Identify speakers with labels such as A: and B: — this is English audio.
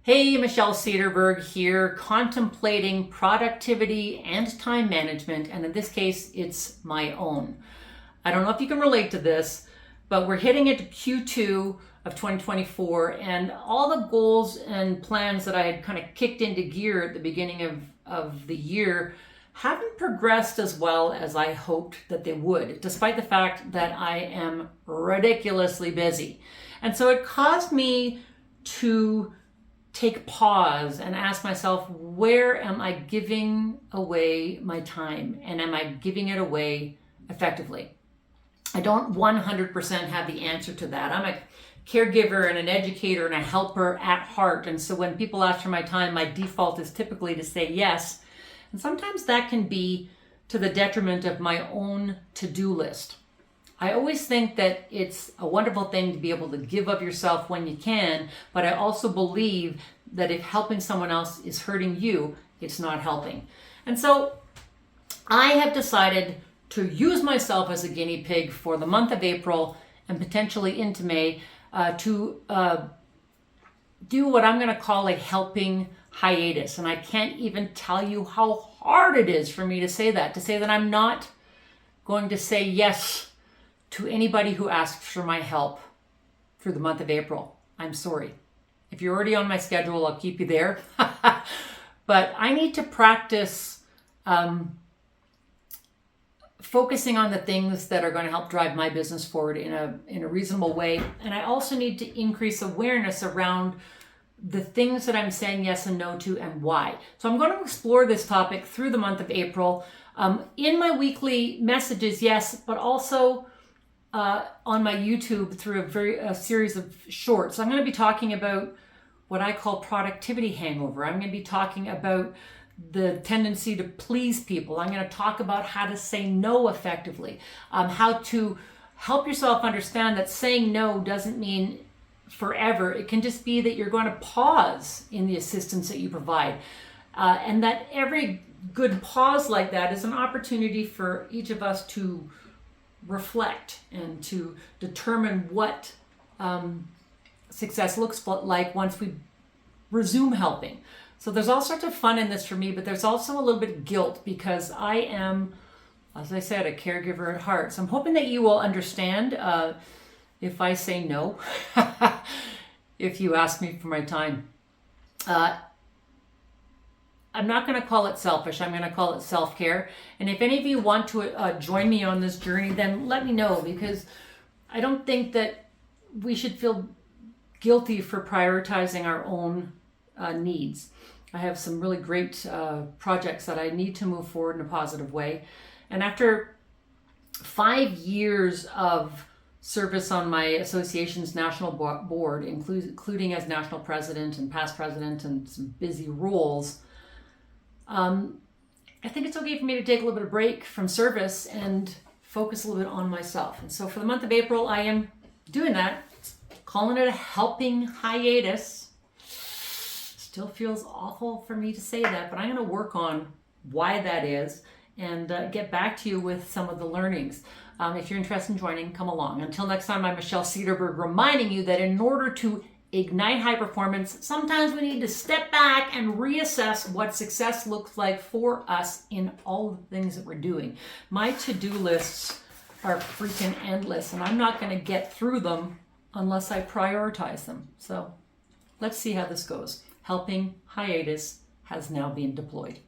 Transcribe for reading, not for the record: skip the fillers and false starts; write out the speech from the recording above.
A: Hey, Michelle Cederberg here, contemplating productivity and time management, and in this case, it's my own. I don't know if you can relate to this, but we're hitting into Q2 of 2024, and all the goals and plans that I had kind of kicked into gear at the beginning of the year haven't progressed as well as I hoped that they would, despite the fact that I am ridiculously busy. And so it caused me to take pause and ask myself, where am I giving away my time, and am I giving it away effectively? I don't 100% have the answer to that. I'm a caregiver and an educator and a helper at heart, and so when people ask for my time, my default is typically to say yes, and sometimes that can be to the detriment of my own to-do list. I always think that it's a wonderful thing to be able to give of yourself when you can, but I also believe that if helping someone else is hurting you, it's not helping. And so I have decided to use myself as a guinea pig for the month of April and potentially into May to do what I'm going to call a helping hiatus. And I can't even tell you how hard it is for me to say that I'm not going to say yes to anybody who asks for my help through the month of April. I'm sorry. If you're already on my schedule, I'll keep you there. But I need to practice focusing on the things that are going to help drive my business forward in a reasonable way. And I also need to increase awareness around the things that I'm saying yes and no to and why. So I'm going to explore this topic through the month of April in my weekly messages, yes, but also on my YouTube through a series of shorts. I'm going to be talking about what I call productivity hangover. I'm going to be talking about the tendency to please people. I'm going to talk about how to say no effectively, how to help yourself understand that saying no doesn't mean forever. It can just be that you're going to pause in the assistance that you provide, and that every good pause like that is an opportunity for each of us to reflect and to determine what success looks like once we resume helping. So there's all sorts of fun in this for me, but there's also a little bit of guilt because I am, as I said, a caregiver at heart. So I'm hoping that you will understand if I say no, if you ask me for my time. I'm not going to call it selfish. I'm going to call it self-care. And if any of you want to join me on this journey, then let me know, because I don't think that we should feel guilty for prioritizing our own needs. I have some really great projects that I need to move forward in a positive way. And after 5 years of service on my association's national board, including as national president and past president and some busy roles, I think it's okay for me to take a little bit of break from service and focus a little bit on myself. And so for the month of April, I am doing that, calling it a helping hiatus. Still feels awful for me to say that, but I'm going to work on why that is and get back to you with some of the learnings. If you're interested in joining, come along. Until next time, I'm Michelle Cederberg, reminding you that in order to ignite high performance, sometimes we need to step back and reassess what success looks like for us in all the things that we're doing. My to-do lists are freaking endless, and I'm not going to get through them unless I prioritize them. So let's see how this goes. Helping hiatus has now been deployed.